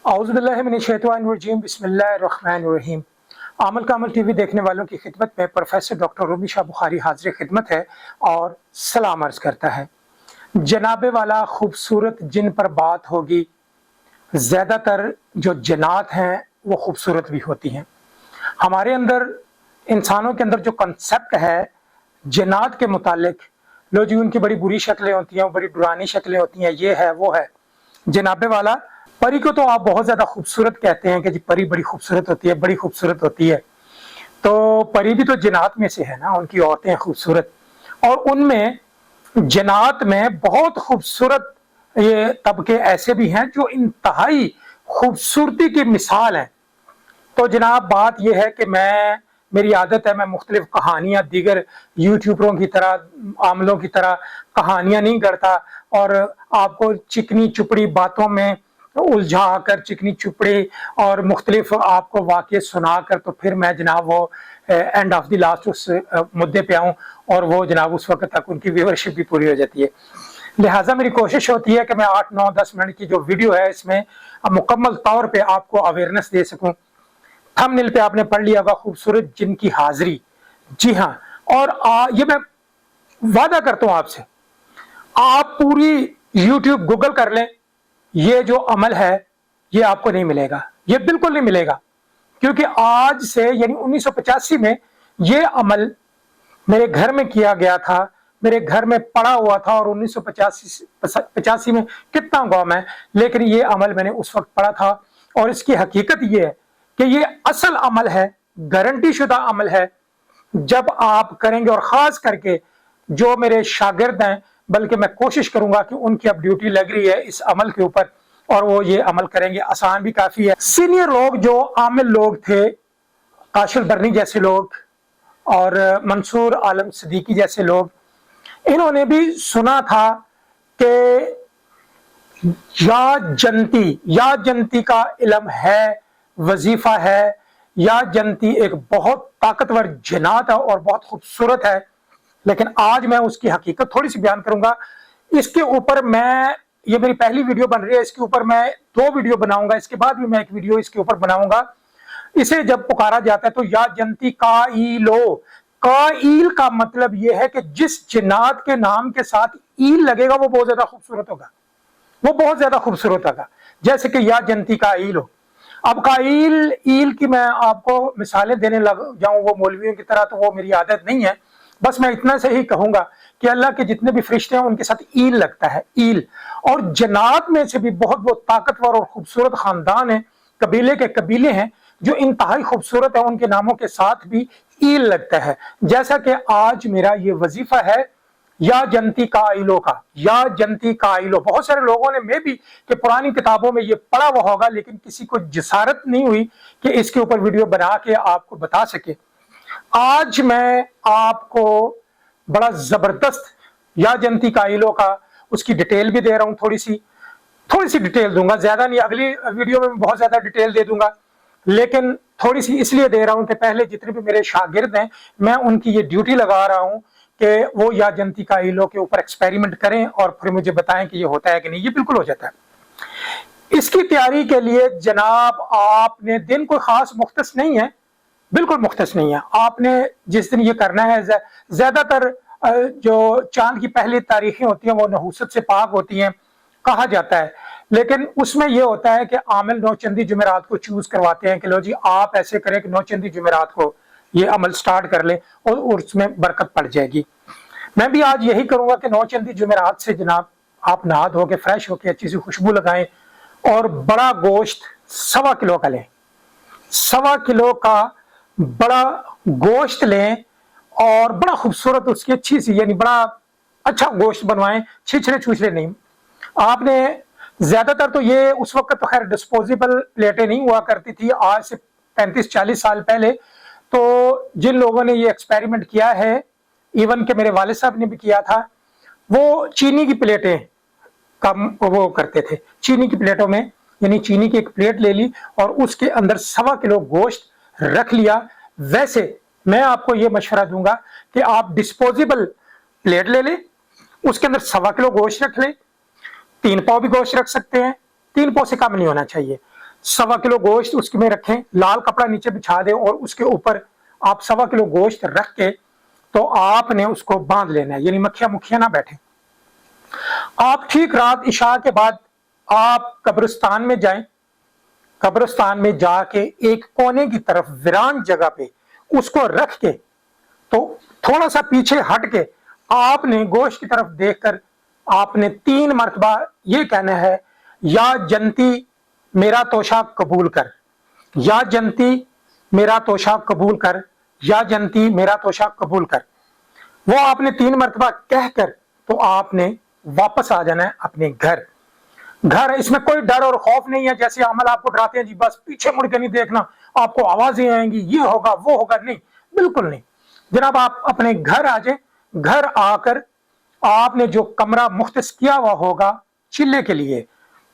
औज़ुबिल्लाहिमिनश्शैतानिर्रजीम बिस्मिल्लाहिर्रहमानिर्रहीम। आमल कामल टीवी देखने वालों की खिदमत में प्रोफेसर डॉक्टर रूमी शाह बुखारी हाजिर खिदमत है और सलाम अर्ज़ करता है। जनाबे वाला खूबसूरत जिन पर बात होगी, ज़्यादातर जो जन्नात हैं वो खूबसूरत भी होती हैं। हमारे अंदर, इंसानों के अंदर जो कंसेप्ट है जन्नात के मुतालिक, लो जी उनकी बड़ी बुरी शक्लें होती हैं, बड़ी डरावनी शक्लें होती हैं, ये है वो है। जनाबे वाला, परी को तो आप बहुत ज्यादा खूबसूरत कहते हैं कि जी परी बड़ी खूबसूरत होती है, बड़ी खूबसूरत होती है। तो परी भी तो जन्नात में से है ना, उनकी औरतें खूबसूरत, और उनमें जन्नात में बहुत खूबसूरत ये तबके ऐसे भी हैं जो इंतहाई खूबसूरती की मिसाल हैं। तो जनाब बात यह है कि मेरी आदत है, मैं मुख्तलिफ कहानियां दीगर यूट्यूबरों की तरह, आमलों की तरह कहानियां नहीं करता और आपको चिकनी चुपड़ी बातों में उलझा कर, चिकनी चुपड़ी और मुख्तलिफ आपको वाक़े सुना कर, तो फिर मैं जनाब वो एंड ऑफ द लास्ट उस मुद्दे पे आऊँ और वो जनाब उस वक्त तक उनकी व्यूअरशिप भी पूरी हो जाती है। लिहाजा मेरी कोशिश होती है कि मैं 8, 9, 10 मिनट की जो वीडियो है इसमें मुकम्मल तौर पे आपको अवेयरनेस दे सकूं। थंबनेल पे आपने पढ़ लिया होगा, खूबसूरत जिन की हाजिरी। जी हाँ, और ये मैं वादा करता हूं आपसे, आप पूरी यूट्यूब गूगल कर लें, ये जो अमल है ये आपको नहीं मिलेगा, ये बिल्कुल नहीं मिलेगा। क्योंकि आज से यानी 1985 में ये अमल मेरे घर में किया गया था, मेरे घर में पड़ा हुआ था, और 1985 में कितना गौम है, लेकिन ये अमल मैंने उस वक्त पढ़ा था। और इसकी हकीकत ये है कि ये असल अमल है, गारंटी शुदा अमल है। जब आप करेंगे, और खास करके जो मेरे शागिर्द हैं, बल्कि मैं कोशिश करूंगा कि उनकी अब ड्यूटी लग रही है इस अमल के ऊपर और वो ये अमल करेंगे, आसान भी काफी है। सीनियर लोग जो आमिल लोग थे, काशिल बर्नी जैसे लोग और मंसूर आलम सिद्दीकी जैसे लोग, इन्होंने भी सुना था कि या जनती का इल्म है, वजीफा है। या जनती एक बहुत ताकतवर जन्नात है और बहुत खूबसूरत है। लेकिन आज मैं उसकी हकीकत थोड़ी सी बयान करूंगा। इसके ऊपर ये मेरी पहली वीडियो बन रही है, इसके ऊपर मैं 2 वीडियो बनाऊंगा, इसके बाद भी मैं एक वीडियो इसके ऊपर बनाऊंगा। इसे जब पुकारा जाता है तो या जनती काईलो, काईल का मतलब यह है कि जिस जन्नात के नाम के साथ ईल लगेगा वो बहुत ज्यादा खूबसूरत होगा, वो बहुत ज्यादा खूबसूरत होगा। जैसे कि या जनती काईल हो। अब काईल ईल की मैं आपको मिसालें देने लग जाऊं वो मौलवियों की तरह, तो वो मेरी आदत नहीं है। बस मैं इतना से ही कहूंगा कि अल्लाह के जितने भी फरिश्ते हैं उनके साथ ईल लगता है, ईल। और जन्नात में से भी बहुत बहुत ताकतवर और खूबसूरत खानदान है, कबीले के कबीले हैं जो इंतहाई खूबसूरत है, उनके नामों के साथ भी ईल लगता है। जैसा कि आज मेरा ये वजीफा है या जनती काइलो का, या जनती काइलो। बहुत सारे लोगों ने मे भी कि पुरानी किताबों में ये पढ़ा हुआ होगा, लेकिन किसी को जिसारत नहीं हुई कि इसके ऊपर वीडियो बना के आपको बता सके। आज मैं आपको बड़ा जबरदस्त या जनती काइलो का उसकी डिटेल भी दे रहा हूं, थोड़ी सी डिटेल दूंगा, ज्यादा नहीं। अगली वीडियो में बहुत ज्यादा डिटेल दे दूंगा, लेकिन थोड़ी सी इसलिए दे रहा हूं कि पहले जितने भी मेरे शागिर्द हैं, मैं उनकी ये ड्यूटी लगा रहा हूं कि वो या जनती काइलो के ऊपर एक्सपेरिमेंट करें और फिर मुझे बताएं कि ये होता है कि नहीं। ये बिल्कुल हो जाता है। इसकी तैयारी के लिए जनाब आपने दिन कोई खास मुख्तस नहीं है, बिल्कुल मुख्तस नहीं है। आपने जिस दिन ये करना है, ज्यादातर जो चांद की पहली तारीखें होती हैं वो नहूसत से पाक होती हैं कहा जाता है, लेकिन उसमें यह होता है कि आमिल नौचंदी जुमेरात को चूज करवाते हैं कि लो जी आप ऐसे करें कि नौचंदी जुमेरात को ये अमल स्टार्ट कर ले और उसमें बरकत पड़ जाएगी। मैं भी आज यही करूंगा कि नौचंदी जुमेरात से जनाब आप नहा धो के फ्रेश होके अच्छी सी खुशबू लगाएं और बड़ा गोश्त 1.25 किलो का लें, 1.25 किलो का बड़ा गोश्त लें और बड़ा खूबसूरत उसकी अच्छी सी, यानी बड़ा अच्छा गोश्त बनवाएं, छिछले छुछले नहीं। आपने ज्यादातर तो ये उस वक्त तो खैर डिस्पोजेबल प्लेटें नहीं हुआ करती थी, आज से 35-40 साल पहले। तो जिन लोगों ने ये एक्सपेरिमेंट किया है, इवन के मेरे वालिद साहब ने भी किया था, वो चीनी की प्लेटें कम वो करते थे। चीनी की प्लेटों में, यानी चीनी की एक प्लेट ले ली और उसके अंदर 1.25 किलो गोश्त रख लिया। वैसे मैं आपको ये मशवरा दूंगा कि आप डिस्पोजेबल प्लेट ले लें, उसके अंदर 1.25 किलो गोश्त रख लें। 3 पाव भी गोश्त रख सकते हैं, 3 पाव से कम नहीं होना चाहिए। 1.25 किलो गोश्त उसमें रखें, लाल कपड़ा नीचे बिछा दें और उसके ऊपर आप 1.25 किलो गोश्त रख के तो आपने उसको बांध लेना है, यानी मक्खियां मुखियां ना बैठे। आप ठीक रात इशा के बाद आप कब्रिस्तान में जाएं, कब्रिस्तान में जाके एक कोने की तरफ वीरान जगह पे उसको रख के तो थोड़ा सा पीछे हट के आपने गोश्त की तरफ देखकर आपने 3 मरतबा ये कहना है, या जनती मेरा तोशा कबूल कर, या जनती मेरा तोशा कबूल कर, या जनती मेरा तोशा कबूल कर। वो आपने 3 मरतबा कहकर तो आपने वापस आ जाना है अपने घर। इसमें कोई डर और खौफ नहीं है, जैसे अमल आपको डराते हैं जी बस पीछे मुड़ के नहीं देखना, आपको आवाजें आएंगी, ये होगा वो होगा, नहीं, बिल्कुल नहीं जनाब। आप अपने घर आ जाए, घर आकर आपने जो कमरा मुख्तस किया हुआ होगा चिल्ले के लिए,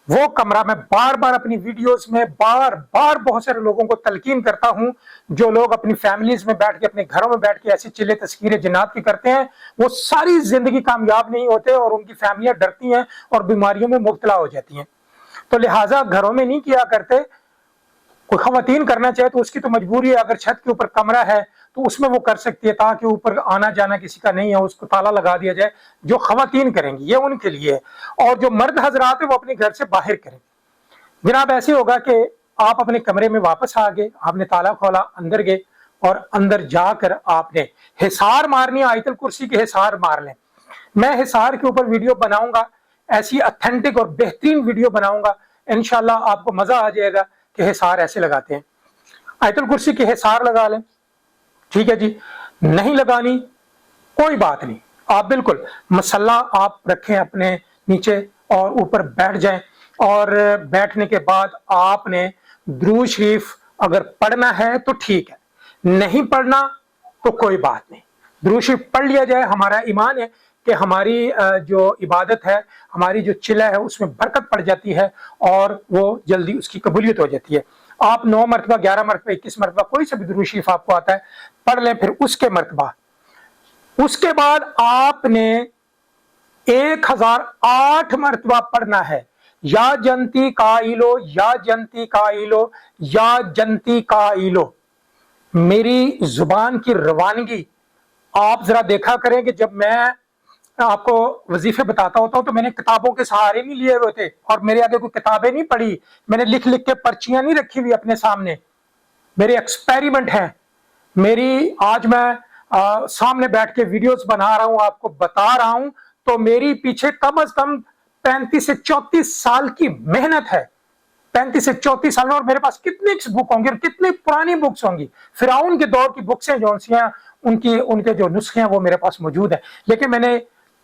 वो कमरा मैं बार बार अपनी वीडियोस में बार बार बहुत सारे लोगों को तलकीन करता हूं, जो लोग अपनी फैमिलीज में बैठ के अपने घरों में बैठ के ऐसी चिल्ले तस्कीरें जिन्नात की करते हैं, वो सारी जिंदगी कामयाब नहीं होते और उनकी फैमिलियां डरती हैं और बीमारियों में मुब्तला हो जाती हैं। तो लिहाजा घरों में नहीं किया करते। कोई खवातीन करना चाहे तो उसकी तो मजबूरी है, अगर छत के ऊपर कमरा है तो उसमें वो कर सकती है, ताकि ऊपर आना जाना किसी का नहीं है उसको ताला लगा दिया जाए। जो खवातीन करेंगी ये उनके लिए है, और जो मर्द हजरात है वो अपने घर से बाहर करें। जनाब ऐसे होगा कि आप अपने कमरे में वापस आ गए, आपने ताला खोला, अंदर गए और अंदर जाकर आपने हिसार मारनी, आयतल कुर्सी के हिसार मार लें। मैं हिसार के ऊपर वीडियो बनाऊंगा, ऐसी ऑथेंटिक और बेहतरीन वीडियो बनाऊंगा, इंशाल्लाह आपको मजा आ जाएगा कि हिसार ऐसे लगाते हैं। आयतल कुर्सी के हिसार लगा लें, ठीक है जी। नहीं लगानी कोई बात नहीं, आप बिल्कुल मसल्ला आप रखें अपने नीचे और ऊपर बैठ जाएं, और बैठने के बाद आपने दुरूद शरीफ अगर पढ़ना है तो ठीक है, नहीं पढ़ना तो कोई बात नहीं, दुरूद शरीफ पढ़ लिया जाए। हमारा ईमान है कि हमारी जो इबादत है, हमारी जो चिल्ला है उसमें बरकत पड़ जाती है और वो जल्दी उसकी कबूलियत हो जाती है। आप 9 मरतबा, 11 मरतबा, 21 मरतबा कोई सा भी दुरूद शरीफ आपको आता है पढ़ लें। फिर उसके बाद आपने 1008 मरतबा पढ़ना है, या जनती काइलो, या जनती काइलो, या जनती काइलो। मेरी जुबान की रवानगी आप जरा देखा करें कि जब मैं आपको वजीफे बताता होता हूं तो मैंने किताबों के सहारे नहीं लिए हुए थे और मेरे आगे कोई किताबें नहीं पढ़ी, मैंने लिख लिख के पर्चियां नहीं रखी हुई अपने सामने। मेरे एक्सपेरिमेंट हैं, मेरी आज मैं सामने बैठ के वीडियोस बना रहा हूं, आपको बता रहा हूं, तो मेरी पीछे कम से कम 35 से 34 साल की मेहनत है। 35 से 34 साल में, और मेरे पास कितनी बुक होंगी और कितनी पुरानी बुक्स होंगी। फिरौन के दौर की बुक्स हैं जो उनके जो नुस्खे हैं वो मेरे पास मौजूद है। लेकिन मैंने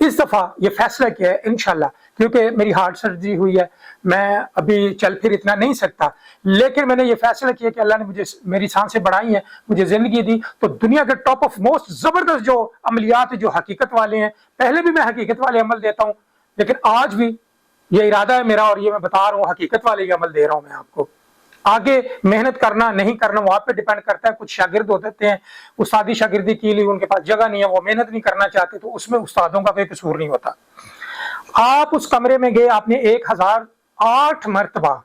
इस दफा ये फैसला किया है इंशाल्लाह, क्योंकि मेरी हार्ट सर्जरी हुई है, मैं अभी चल फिर इतना नहीं सकता, लेकिन मैंने ये फैसला किया कि अल्लाह ने मुझे मेरी सांसें बढ़ाई हैं, मुझे जिंदगी दी, तो दुनिया के टॉप ऑफ मोस्ट जबरदस्त जो अमलियात जो हकीकत वाले हैं, पहले भी मैं हकीकत वाले अमल देता हूं, लेकिन आज भी ये इरादा है मेरा और ये मैं बता रहा हूँ, हकीकत वाले ये अमल दे रहा हूं मैं आपको। आगे मेहनत करना नहीं करना वहां पे डिपेंड करता है। कुछ शागिर्द होते हैं, उस्तादी शागिर्दी के लिए उनके पास जगह नहीं है, वो मेहनत नहीं करना चाहते, तो उसमें उस्तादों का कोई कसूर नहीं होता। आप उस कमरे में गए, आपने 1008 मरतबा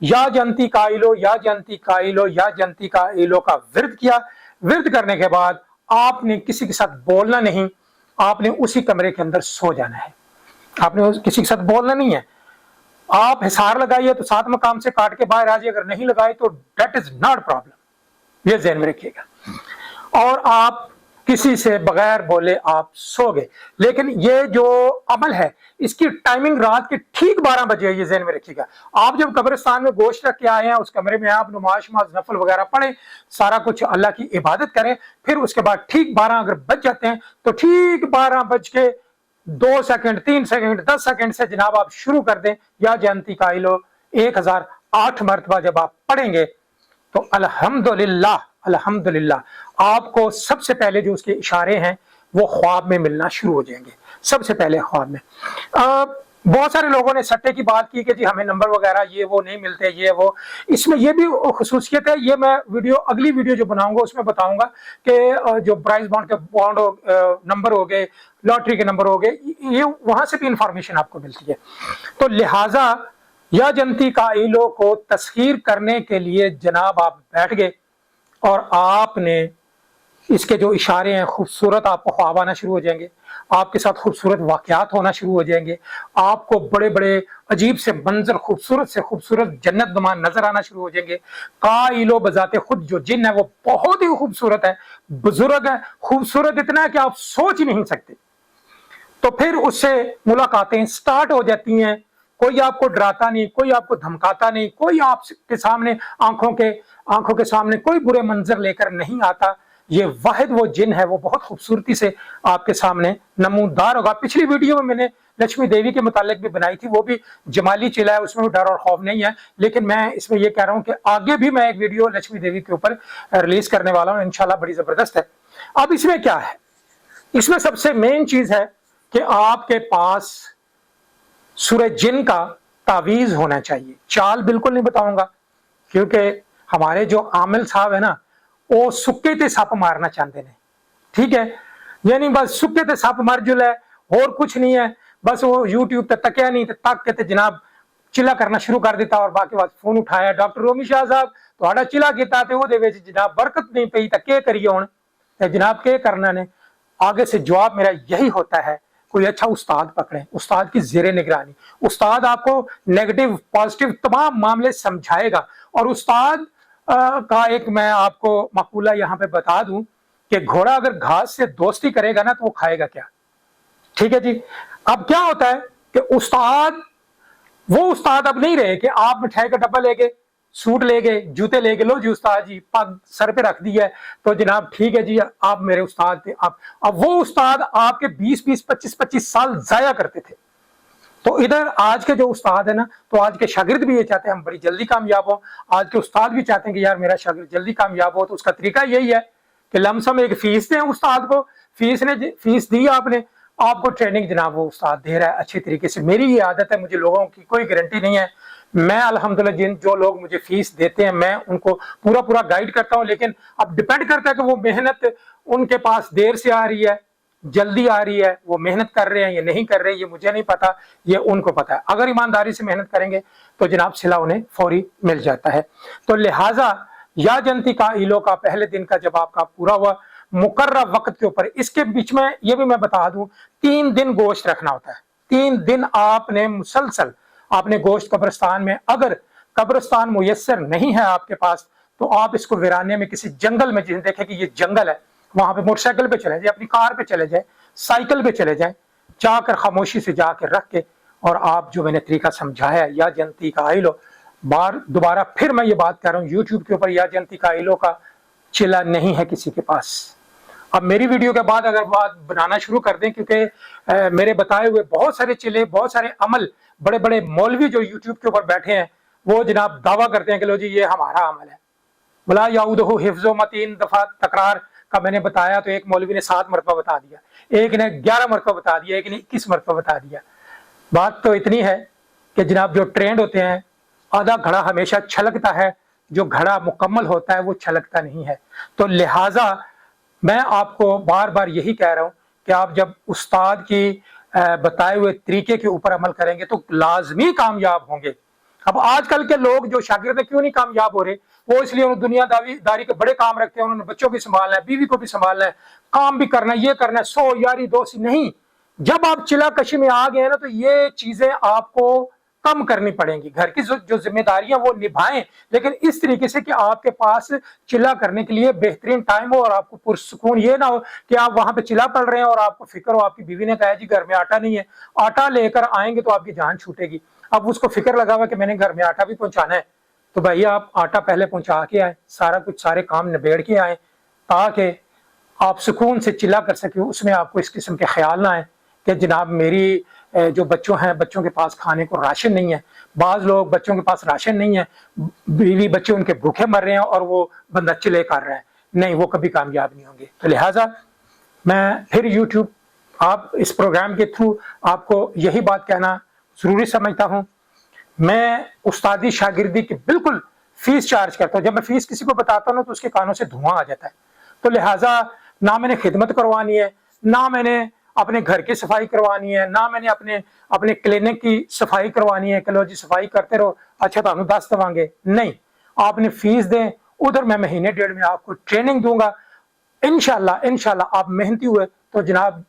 या जनती काइलो, या जनती काइलो, या जनती काइलो का विर्द किया। विर्द करने के बाद आपने किसी के साथ बोलना नहीं, आपने उसी कमरे के अंदर सो जाना है, आपने किसी के साथ बोलना नहीं है। आप हिसार लगाइए तो 7 मकाम से काट के बाहर आ जाइए, अगर नहीं लगाए तो डेट इज नॉट प्रॉब्लम, ये ज़हन में रखिएगा। और आप किसी से बगैर बोले आप सो गए। लेकिन ये जो अमल है इसकी टाइमिंग रात के ठीक 12 बजे, ये ज़हन में रखिएगा। आप जब कब्रिस्तान में गोश्त रख के आए हैं, उस कमरे में आप नमाज नफल वगैरह पढ़ें, सारा कुछ अल्लाह की इबादत करें, फिर उसके बाद ठीक 12 अगर बज जाते हैं तो ठीक 12 बज के 2 सेकंड, 3 सेकंड, 10 सेकंड से जनाब आप शुरू कर दें, या जनती काइलो 1008 मरतबा जब आप पढ़ेंगे तो अल्हम्दुलिल्लाह अल्हम्दुलिल्लाह आपको सबसे पहले जो उसके इशारे हैं वो ख्वाब में मिलना शुरू हो जाएंगे। सबसे पहले ख्वाब में। बहुत सारे लोगों ने सट्टे की बात की कि जी हमें नंबर वगैरह ये वो नहीं मिलते, ये वो। इसमें ये भी खुसूसियत है, ये मैं अगली वीडियो जो बनाऊंगा उसमें बताऊंगा कि जो प्राइज बॉन्ड के नंबर हो गए, लॉटरी के नंबर हो गए, ये वहां से भी इंफॉर्मेशन आपको मिलती है। तो लिहाजा یا جنتی قائلوں کو تسخیر کرنے کے لیے جناب آپ بیٹھ گئے اور آپ نے اس کے جو اشارے ہیں خوبصورت آپ کو خواب آنا شروع ہو جائیں گے، آپ کے ساتھ خوبصورت واقعات ہونا شروع ہو جائیں گے، آپ کو بڑے بڑے عجیب سے منظر خوبصورت سے خوبصورت جنت نما نظر آنا شروع ہو جائیں گے۔ قائلو بذات خود جو جن ہے وہ بہت ہی خوبصورت ہے، بزرگ ہے، خوبصورت اتنا ہے کہ آپ سوچ ہی نہیں سکتے۔ تو پھر اس سے ملاقاتیں سٹارٹ ہو جاتی ہیں، کوئی آپ کو ڈراتا نہیں، کوئی آپ کو دھمکاتا نہیں، کوئی آپ کے سامنے آنکھوں کے سامنے کوئی برے منظر لے کر نہیں آتا۔ یہ واحد وہ جن ہے، وہ بہت خوبصورتی سے آپ کے سامنے نمودار ہوگا۔ پچھلی ویڈیو میں نے لکشمی دیوی کے متعلق بھی بنائی تھی، وہ بھی جمالی چلا ہے، اس میں بھی ڈر اور خوف نہیں ہے، لیکن میں اس میں یہ کہہ رہا ہوں کہ آگے بھی میں ایک ویڈیو لکشمی دیوی کے اوپر ریلیز کرنے والا ہوں، انشاءاللہ بڑی زبردست ہے۔ اب اس میں کیا ہے؟ اس میں سب سے مین چیز ہے کہ آپ کے پاس سورہ جن کا تعویذ ہونا چاہیے۔ چال بالکل نہیں بتاؤں گا، کیونکہ ہمارے جو عامل صاحب ہے نا، وہ سکے تے سپ مارنا چاہتے ہیں، ٹھیک ہے؟ یعنی بس سکے تے سپ مر جل ہے، اور کچھ نہیں ہے، بس وہ یوٹیوب تے تکیا نہیں تے تک کے تے جناب چلا کرنا شروع کر دیتا، اور باقی بات فون اٹھایا ڈاکٹر رومی شاہ صاحب تہاڈا چلا کیتا تے او دے وچ جناب برکت نہیں پئی تے کی کریے ہن؟ تے جناب کی کرنا نے؟ آگے سے جواب میرا یہی ہوتا ہے، کوئی اچھا استاد پکڑیں، استاد کی زیر نگرانی، استاد آپ کو نیگیٹو پازیٹو تمام معاملے سمجھائے گا۔ اور استاد کا ایک میں آپ کو مقولہ یہاں پہ بتا دوں کہ گھوڑا اگر گھاس سے دوستی کرے گا نا تو وہ کھائے گا کیا؟ ٹھیک ہے جی۔ اب کیا ہوتا ہے کہ وہ استاد اب نہیں رہے کہ آپ مٹھائی کا ڈبہ لے گئے، سوٹ لے گئے، جوتے لے گئے، لو جی استاد جی پگ سر پہ رکھ دی ہے تو جناب ٹھیک ہے جی آپ میرے استاد تھے۔ اب وہ استاد آپ کے 20-25 سال ضائع کرتے تھے۔ تو ادھر آج کے جو استاد ہے نا، تو آج کے شاگرد بھی یہ چاہتے ہیں ہم بڑی جلدی کامیاب ہوں، آج کے استاد بھی چاہتے ہیں کہ یار میرا شاگرد جلدی کامیاب ہو۔ تو اس کا طریقہ یہی ہے کہ لم سم ایک فیس دیں استاد کو، فیس دی آپ کو ٹریننگ جناب وہ استاد دے رہا ہے اچھی طریقے سے۔ میری یہ عادت ہے، مجھے لوگوں کی کوئی گارنٹی نہیں ہے، میں الحمدللہ جو لوگ مجھے فیس دیتے ہیں میں ان کو پورا گائیڈ کرتا ہوں، لیکن اب ڈیپینڈ کرتا ہے کہ وہ محنت ان کے پاس دیر سے آ رہی ہے، جلدی آ رہی ہے، وہ محنت کر رہے ہیں یا نہیں کر رہے، یہ مجھے نہیں پتا، یہ ان کو پتا ہے۔ اگر ایمانداری سے محنت کریں گے تو جناب صلہ انہیں فوری مل جاتا ہے۔ تو لہٰذا یا جنتی قائلوں کا پہلے دن کا جب آپ کا پورا ہوا مقررہ وقت کے اوپر، اس کے بیچ میں یہ بھی میں بتا دوں 3 دن گوشت رکھنا ہوتا ہے۔ 3 دن آپ نے مسلسل آپ نے گوشت قبرستان میں، اگر قبرستان میسر نہیں ہے آپ کے پاس تو آپ اس کو ویرانے میں کسی جنگل میں، جن دیکھیں کہ یہ جنگل ہے، وہاں پہ موٹر سائیکل پہ چلے جائیں، اپنی کار پہ چلے جائیں، سائیکل پہ چلے جائیں، جا کر خاموشی سے جا کے رکھ کے، اور آپ جو میں نے طریقہ سمجھایا ہے یا جنتی قائلوں، دوبارہ پھر میں یہ بات کر رہا ہوں یوٹیوب کے اوپر، یا جنتی قائلوں کا چلا نہیں ہے کسی کے پاس۔ اب میری ویڈیو کے بعد اگر بات بنانا شروع کر دیں، کیونکہ میرے بتائے ہوئے بہت سارے چلے، بہت سارے عمل، بڑے بڑے مولوی جو یوٹیوب کے اوپر بیٹھے ہیں وہ جناب دعویٰ کرتے ہیں کہ لو جی یہ ہمارا عمل ہے، بلا یعودہ حفظ و 3 دفعہ تکرار کا میں نے بتایا تو ایک مولوی نے 7 مرتبہ بتا دیا، ایک نے 11 مرتبہ بتا دیا، ایک نے 21 مرتبہ بتا دیا۔ بات تو اتنی ہے کہ جناب جو ٹرینڈ ہوتے ہیں، آدھا گھڑا ہمیشہ چھلکتا ہے، جو گھڑا مکمل ہوتا ہے وہ چھلکتا نہیں ہے۔ تو لہٰذا میں آپ کو بار بار یہی کہہ رہا ہوں کہ آپ جب استاد کی بتائے ہوئے طریقے کے اوپر عمل کریں گے تو لازمی کامیاب ہوں گے۔ اب آج کل کے لوگ جو شاگرد کیوں نہیں کامیاب ہو رہے؟ وہ اس لیے انہوں دنیا داری کے بڑے کام رکھتے ہیں، انہوں نے بچوں بھی سنبھالنا ہے، بیوی کو بھی سنبھالنا ہے، کام بھی کرنا ہے، یہ کرنا ہے، 100 یاری دوستی نہیں۔ جب آپ چلا کشی میں آ گئے نا تو یہ چیزیں آپ کو کم کرنی پڑیں گی، گھر کی جو ذمہ داریاں وہ نبھائیں، لیکن اس طریقے سے کہ آپ کے پاس چلا کرنے کے لیے بہترین ٹائم ہو اور آپ کو پرسکون یہ نہ ہو کہ آپ وہاں پہ چلا پڑ رہے ہیں اور آپ کو فکر ہو، آپ کی بیوی نے کہا جی گھر میں آٹا نہیں ہے، آٹا لے کر آئیں گے تو آپ کی جان چھوٹے گی، اب اس کو فکر لگا ہوا کہ میں نے گھر میں آٹا بھی پہنچانا ہے، تو بھائی آپ آٹا پہلے پہنچا کے آئیں، سارے کام نبیڑ کے آئیں تاکہ آپ سکون سے چلا کر سکیں، اس میں آپ کو اس قسم کے خیال نہ آئے کہ جناب میری جو بچوں کے پاس کھانے کو راشن نہیں ہے۔ بعض لوگ بچوں کے پاس راشن نہیں ہے، بیوی بچے ان کے بھوکے مر رہے ہیں اور وہ بندہ چلے کر رہا ہے، نہیں وہ کبھی کامیاب نہیں ہوں گے۔ تو لہٰذا میں پھر یوٹیوب آپ اس پروگرام کے تھرو آپ کو یہی بات کہنا ضروری سمجھتا ہوں، میں استادی شاگردی کی بالکل فیس چارج کرتا ہوں۔ جب میں فیس کسی کو بتاتا ہوں تو اس کے کانوں سے دھواں آ جاتا ہے، تو لہٰذا نہ میں نے خدمت کروانی ہے، نہ میں نے اپنے گھر کی صفائی کروانی ہے، نہ میں نے اپنے کلینک کی صفائی کروانی ہے کہ لو جی صفائی کرتے رہو اچھا تمہیں 10 دوں گے، نہیں، آپ نے فیس دیں، ادھر میں مہینے ڈیڑھ میں آپ کو ٹریننگ دوں گا، انشاءاللہ آپ محنتی ہوئے تو جناب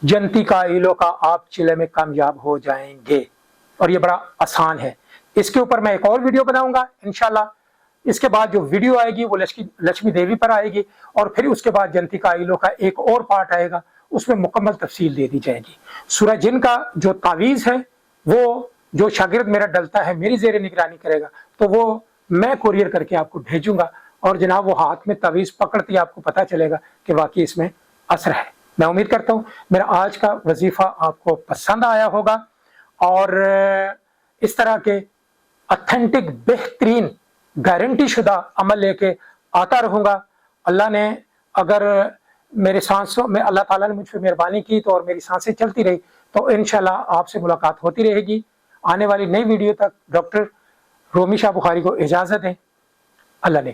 جنتی قائلوں کا آپ چلے میں کامیاب ہو جائیں گے، اور یہ بڑا آسان ہے۔ اس کے اوپر میں ایک اور ویڈیو بناؤں گا انشاءاللہ۔ اس کے بعد جو ویڈیو آئے گی وہ لکشمی دیوی پر آئے گی، اور پھر اس کے بعد جنتی قائلوں کا ایک اور پارٹ آئے گا، اس میں مکمل تفصیل دے دی جائے گی۔ سورہ جن کا جو تعویذ ہے وہ جو شاگرد میرا ڈلتا ہے میری زیر نگرانی کرے گا تو وہ میں کوریئر کر کے آپ کو بھیجوں گا، اور جناب وہ ہاتھ میں تعویذ پکڑتی آپ کو پتا چلے گا کہ واقعی اس میں اثر ہے۔ میں امید کرتا ہوں میرا آج کا وظیفہ آپ کو پسند آیا ہوگا، اور اس طرح کے اتھینٹک بہترین گارنٹی شدہ عمل لے کے آتا رہوں گا۔ اللہ نے اگر میرے سانسوں میں اللہ تعالیٰ نے مجھ پہ مہربانی کی تو اور میری سانسیں چلتی رہی تو انشاءاللہ آپ سے ملاقات ہوتی رہے گی۔ آنے والی نئی ویڈیو تک ڈاکٹر رومی شاہ بخاری کو اجازت دیں۔ اللہ نے